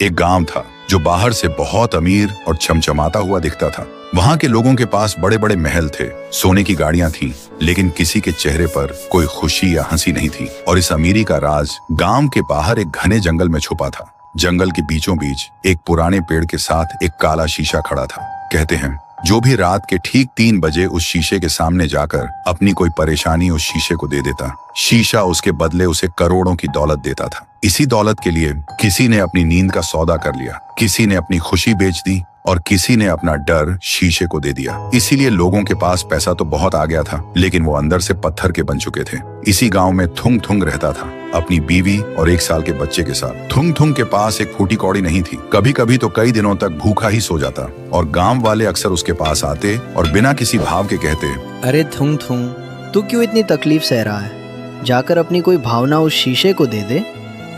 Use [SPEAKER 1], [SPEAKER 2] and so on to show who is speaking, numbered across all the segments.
[SPEAKER 1] एक गांव था जो बाहर से बहुत अमीर और चमचमाता हुआ दिखता था। वहां के लोगों के पास बड़े बड़े महल थे, सोने की गाड़ियां थीं, लेकिन किसी के चेहरे पर कोई खुशी या हंसी नहीं थी। और इस अमीरी का राज गांव के बाहर एक घने जंगल में छुपा था। जंगल के बीचों बीच एक पुराने पेड़ के साथ एक काला शीशा खड़ा था। कहते हैं जो भी रात के ठीक 3 बजे उस शीशे के सामने जाकर अपनी कोई परेशानी उस शीशे को दे देता, शीशा उसके बदले उसे करोड़ों की दौलत देता था। इसी दौलत के लिए किसी ने अपनी नींद का सौदा कर लिया, किसी ने अपनी खुशी बेच दी और किसी ने अपना डर शीशे को दे दिया। इसीलिए लोगों के पास पैसा तो बहुत आ गया था, लेकिन वो अंदर से पत्थर के बन चुके थे। इसी गांव में थुंग थुंग रहता था, अपनी बीवी और 1 साल के बच्चे के साथ। थुंग थुंग के पास एक फूटी कौड़ी नहीं थी। कभी कभी तो कई दिनों तक भूखा ही सो जाता और गांव वाले अक्सर उसके पास आते और बिना किसी भाव के कहते,
[SPEAKER 2] अरे थुंग थुंग, तू क्यों इतनी तकलीफ सह रहा है? जाकर अपनी कोई भावना उस शीशे को दे दे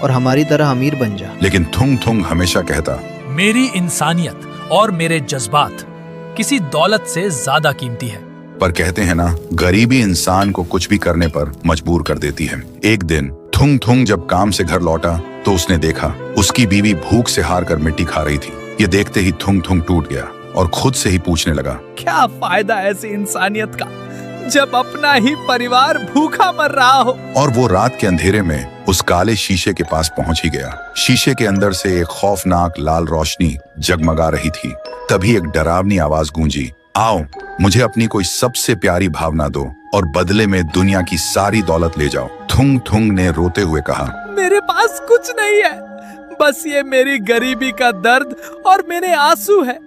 [SPEAKER 2] और हमारी तरह अमीर बन जा।
[SPEAKER 1] लेकिन थुंग थुंग हमेशा कहता,
[SPEAKER 3] मेरी इंसानियत और मेरे जज्बात किसी दौलत से ज्यादा कीमती है।
[SPEAKER 1] पर कहते हैं ना, गरीबी इंसान को कुछ भी करने पर मजबूर कर देती है। एक दिन थुंग थुंग जब काम से घर लौटा तो उसने देखा उसकी बीवी भूख से हार कर मिट्टी खा रही थी। ये देखते ही थुंग थुंग टूट गया और खुद से ही पूछने लगा,
[SPEAKER 3] क्या फायदा ऐसी इंसानियत का जब अपना ही परिवार भूखा मर रहा हो।
[SPEAKER 1] और वो रात के अंधेरे में उस काले शीशे के पास पहुंच ही गया। शीशे के अंदर से एक खौफनाक लाल रोशनी जगमगा रही थी। तभी एक डरावनी आवाज गूंजी, आओ मुझे अपनी कोई सबसे प्यारी भावना दो और बदले में दुनिया की सारी दौलत ले जाओ। थुंग थुंग ने रोते हुए कहा,
[SPEAKER 3] मेरे पास कुछ नहीं है, बस ये मेरी गरीबी का दर्द और मेरे आंसू है।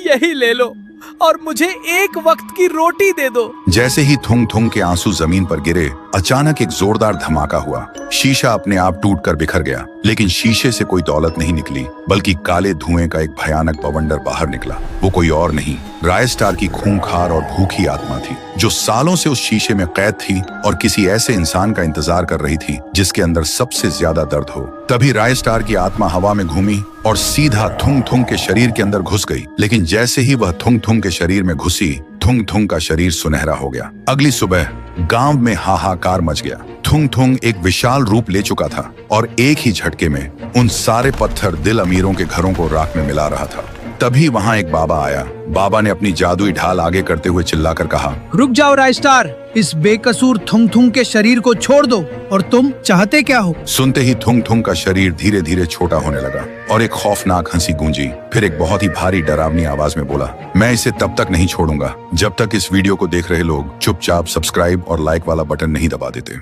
[SPEAKER 3] यही ले लो और मुझे एक वक्त की रोटी दे दो।
[SPEAKER 1] जैसे ही थुंग थुंग के आंसू जमीन पर गिरे, अचानक एक जोरदार धमाका हुआ। शीशा अपने आप टूटकर बिखर गया, लेकिन शीशे से कोई दौलत नहीं निकली, बल्कि काले धुएं का एक भयानक बवंडर बाहर निकला। वो कोई और नहीं, रायस्टार की खूंखार और भूखी आत्मा थी, जो सालों से उस शीशे में कैद थी और किसी ऐसे इंसान का इंतजार कर रही थी जिसके अंदर सबसे ज्यादा दर्द हो। तभी रायस्टार की आत्मा हवा में घूमी और सीधा थुंग थुंग के शरीर के अंदर घुस गई। लेकिन जैसे ही वह थुंग थुंग के शरीर में घुसी, थुंग थुंग का शरीर सुनहरा हो गया। अगली सुबह गांव में हाहाकार मच गया। थुंग थुंग एक विशाल रूप ले चुका था और एक ही झटके में उन सारे पत्थर दिल अमीरों के घरों को राख में मिला रहा था। तभी वहां एक बाबा आया। बाबा ने अपनी जादुई ढाल आगे करते हुए चिल्लाकर कहा,
[SPEAKER 4] रुक जाओ रायस्टार, इस बेकसूर थुंग थुंग के शरीर को छोड़ दो। और तुम चाहते क्या हो?
[SPEAKER 1] सुनते ही थुंग थुंग का शरीर धीरे धीरे छोटा होने लगा और एक खौफनाक हंसी गूंजी। फिर एक बहुत ही भारी डरावनी आवाज में बोला, मैं इसे तब तक नहीं छोड़ूंगा जब तक इस वीडियो को देख रहे लोग चुपचाप सब्सक्राइब और लाइक वाला बटन नहीं दबा देते।